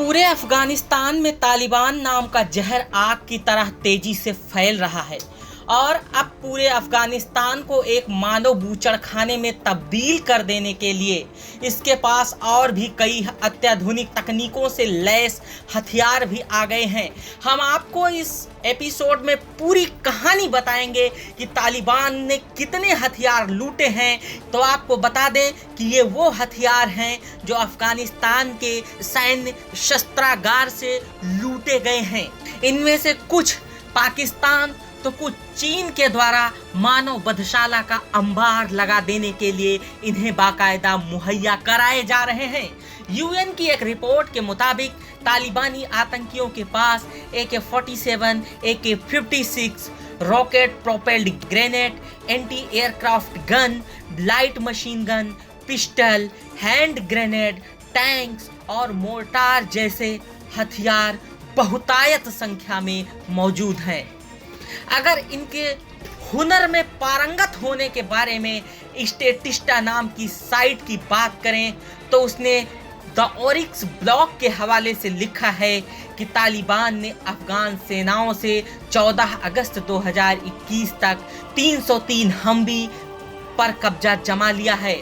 पूरे अफगानिस्तान में तालिबान नाम का जहर आग की तरह तेजी से फैल रहा है और अब पूरे अफगानिस्तान को एक मानव बूचड़खाने में तब्दील कर देने के लिए इसके पास और भी कई अत्याधुनिक तकनीकों से लैस हथियार भी आ गए हैं। हम आपको इस एपिसोड में पूरी कहानी बताएंगे कि तालिबान ने कितने हथियार लूटे हैं। तो आपको बता दें कि ये वो हथियार हैं जो अफगानिस्तान के सैन्य शस्त्रागार से लूटे गए हैं। इनमें से कुछ पाकिस्तान तो कुछ चीन के द्वारा मानव बधशाला का अंबार लगा देने के लिए इन्हें बाकायदा मुहैया कराए जा रहे हैं। यूएन की एक रिपोर्ट के मुताबिक तालिबानी आतंकियों के पास AK-47, AK-56, rocket propelled grenade, anti aircraft gun, light machine gun, pistol, hand grenade, tanks और मोर्टार जैसे हथियार बहुतायत संख्या में मौजूद हैं। अगर इनके हुनर में पारंगत होने के बारे में स्टेटिस्टा नाम की साइट की बात करें तो उसने द ओरिक्स ब्लॉग के हवाले से लिखा है कि तालिबान ने अफगान सेनाओं से 14 अगस्त 2021 तक 303 हमवी पर कब्जा जमा लिया है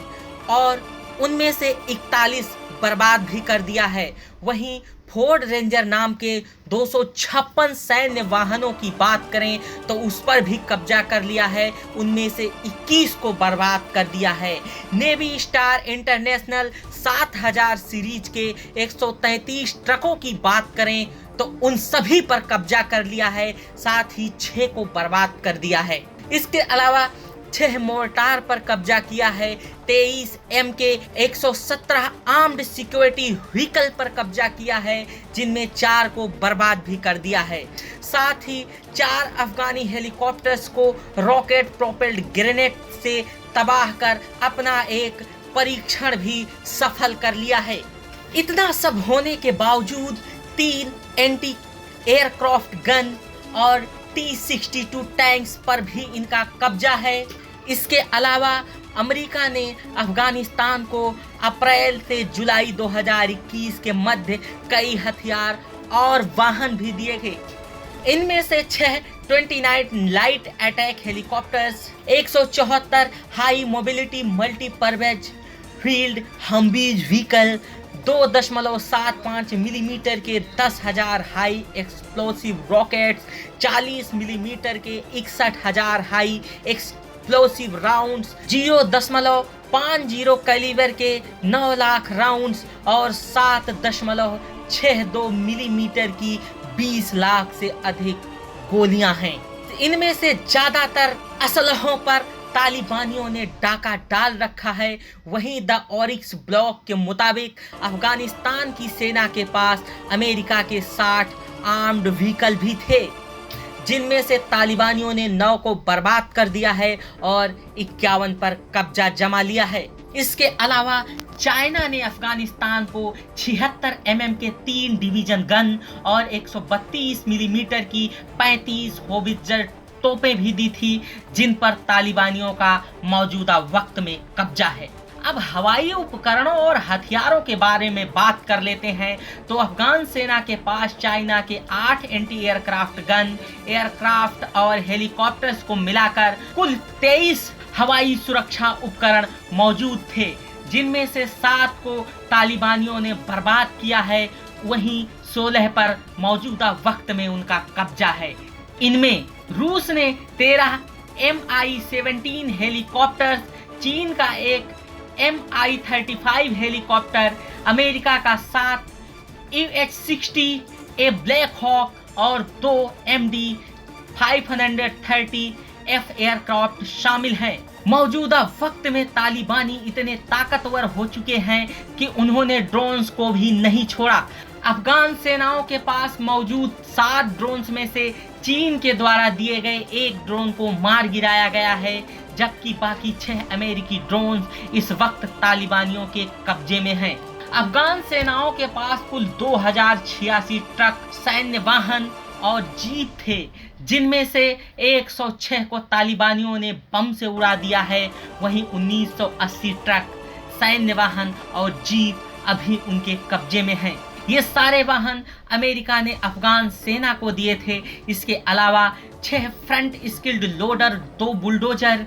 और उनमें से 41 बर्बाद भी कर दिया है। वहीं फोर्ड रेंजर नाम के 256 सैन्य वाहनों की बात करें तो उस पर भी कब्जा कर लिया है, उनमें से 21 को बर्बाद कर दिया है। नेवी स्टार इंटरनेशनल 7000 सीरीज के 133 ट्रकों की बात करें तो उन सभी पर कब्जा कर लिया है, साथ ही 6 को बर्बाद कर दिया है। इसके अलावा 6 मोर्टार पर कब्जा किया है, 23 MK-117 आर्म्ड सिक्योरिटी व्हीकल पर कब्जा किया है जिनमें 4 को बर्बाद भी कर दिया है। साथ ही 4 अफगानी हेलीकॉप्टर्स को रॉकेट प्रोपेल्ड ग्रेनेड से तबाह कर अपना एक परीक्षण भी सफल कर लिया है। इतना सब होने के बावजूद 3 एंटी एयरक्राफ्ट गन और T-62 टैंक्स पर भी इनका कब्जा है। इसके अलावा अमेरिका ने अफगानिस्तान को अप्रैल से जुलाई 2021 के मध्य कई हथियार और वाहन भी दिए गए। इनमें से 6 29 light attack helicopters, 174 high mobility multipurpose field humvees vehicle, 2.75 millimetre के 10,000 हाई एक्सप्लोसिव रॉकेट्स, 40 मिलीमीटर के 61,000 हाई एक्सप्लोसिव राउंड्स, 0.50 कैलिबर के 9 लाख राउंड्स और 7.62 मिलीमीटर की 20 लाख से अधिक गोलियां हैं। इनमें से ज्यादातर असलहों पर तालिबानियों ने डाका डाल रखा है। वहीं द ओरिक्स ब्लॉग के मुताबिक अफगानिस्तान की सेना के पास अमेरिका के 60 आर्म्ड व्हीकल भी थे जिनमें से तालिबानियों ने 9 को बर्बाद कर दिया है और 51 पर कब्जा जमा लिया है। इसके अलावा चाइना ने अफगानिस्तान को 76 mm के 3 डिवीजन गन और 132 मिलीमीटर की 35 होवित्जर तोपें भी दी थी जिन पर तालिबानियों का मौजूदा वक्त में कब्जा है। अब हवाई उपकरणों और हथियारों के बारे में बात कर लेते हैं तो अफगान सेना के पास चाइना के 8 एंटी एयरक्राफ्ट गन, एयरक्राफ्ट और हेलीकॉप्टर्स को मिलाकर कुल 23 हवाई सुरक्षा उपकरण मौजूद थे जिनमें से 7 को तालिबानियों ने बर्बाद किया है। वहीं 16 पर मौजूदा वक्त में उनका कब्जा है। इनमें रूस ने 13 Mi-17 हेलीकॉप्टर, चीन का एक Mi-35 हेलीकॉप्टर, अमेरिका का 7 UH-60A ब्लैक हॉक और 2 MD-530F एयरक्राफ्ट शामिल हैं। मौजूदा वक्त में तालिबानी इतने ताकतवर हो चुके हैं कि उन्होंने ड्रोन्स को भी नहीं छोड़ा। अफगान सेनाओं के पास मौजूद 7 ड्रोन्स में से चीन के द्वारा दिए गए 1 ड्रोन को मार गिराया गया है, जबकि बाकी 6 अमेरिकी ड्रोन्स इस वक्त तालिबानियों के कब्जे में हैं। अफगान सेनाओं के पास कुल 2086 ट्रक, सैन्य वाहन और जीप थे जिनमें से 106 को तालिबानियों ने बम से उड़ा दिया है। वहीं 1980 ट्रक, सैन्य वाहन और जीप अभी उनके कब्जे में हैं। ये सारे वाहन अमेरिका ने अफगान सेना को दिए थे। इसके अलावा 6 front skilled loader, 2 bulldozer,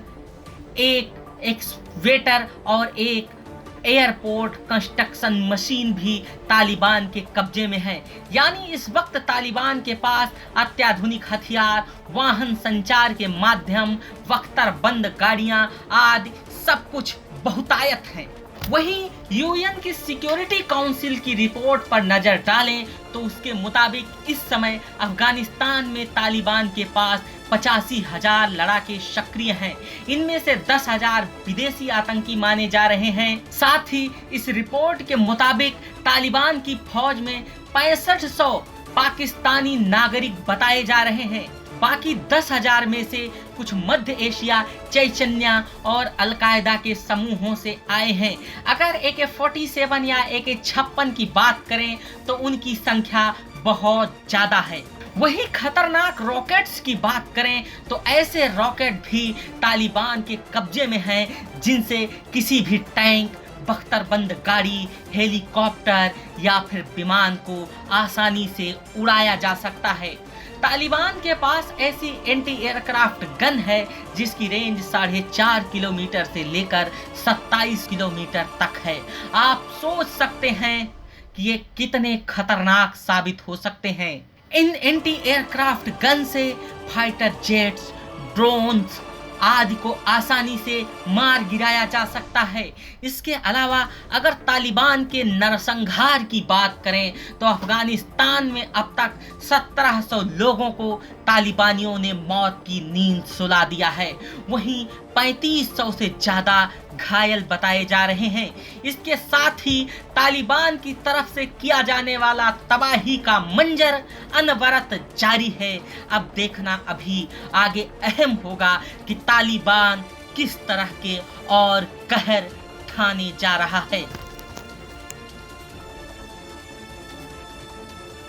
1 excavator और 1 एयरपोर्ट कंस्ट्रक्शन मशीन भी तालिबान के कब्जे में है। यानी इस वक्त तालिबान के पास अत्याधुनिक हथियार, वाहन संचार के माध्यम, बख्तरबंद गाड़ियां आदि सब कुछ बहुतायत हैं। वहीं यूएन की सिक्योरिटी काउंसिल की रिपोर्ट पर नजर डालें तो उसके मुताबिक इस समय अफगानिस्तान में तालिबान के पास 85,000 लड़ाके सक्रिय हैं। इनमें से 10,000 विदेशी आतंकी माने जा रहे हैं। साथ ही इस रिपोर्ट के मुताबिक तालिबान की फौज में 6500 पाकिस्तानी नागरिक बताए जा रहे हैं। बाकी 10,000 में से कुछ मध्य एशिया, चेचन्या और अलकायदा के समूहों से आए हैं। अगर AK-47 या AK-56 की बात करें तो उनकी संख्या बहुत ज्यादा है। वही खतरनाक रॉकेट्स की बात करें तो ऐसे रॉकेट भी तालिबान के कब्जे में हैं जिनसे किसी भी टैंक, बख्तरबंद गाड़ी, हेलीकॉप्टर या फिर विमान को आसानी से उड़ाया जा सकता है। तालिबान के पास ऐसी एंटी एयरक्राफ्ट गन है जिसकी रेंज 4.5 किलोमीटर से लेकर 27 किलोमीटर तक है। आप सोच सकते हैं कि ये कितने खतरनाक साबित हो सकते हैं। इन एंटी एयरक्राफ्ट गन से फाइटर जेट्स, ड्रोन्स आदि को आसानी से मार गिराया जा सकता है। इसके अलावा अगर तालिबान के नरसंहार की बात करें तो अफगानिस्तान में अब तक 1700 लोगों को तालिबानियों ने मौत की नींद सुला दिया है। वहीं 3500 से ज्यादा घायल बताए जा रहे हैं। इसके साथ ही तालिबान की तरफ से किया जाने वाला तबाही का मंजर अनवरत जारी है। अब देखना अभी आगे अहम होगा कि तालिबान किस तरह के और कहर ठाने जा रहा है।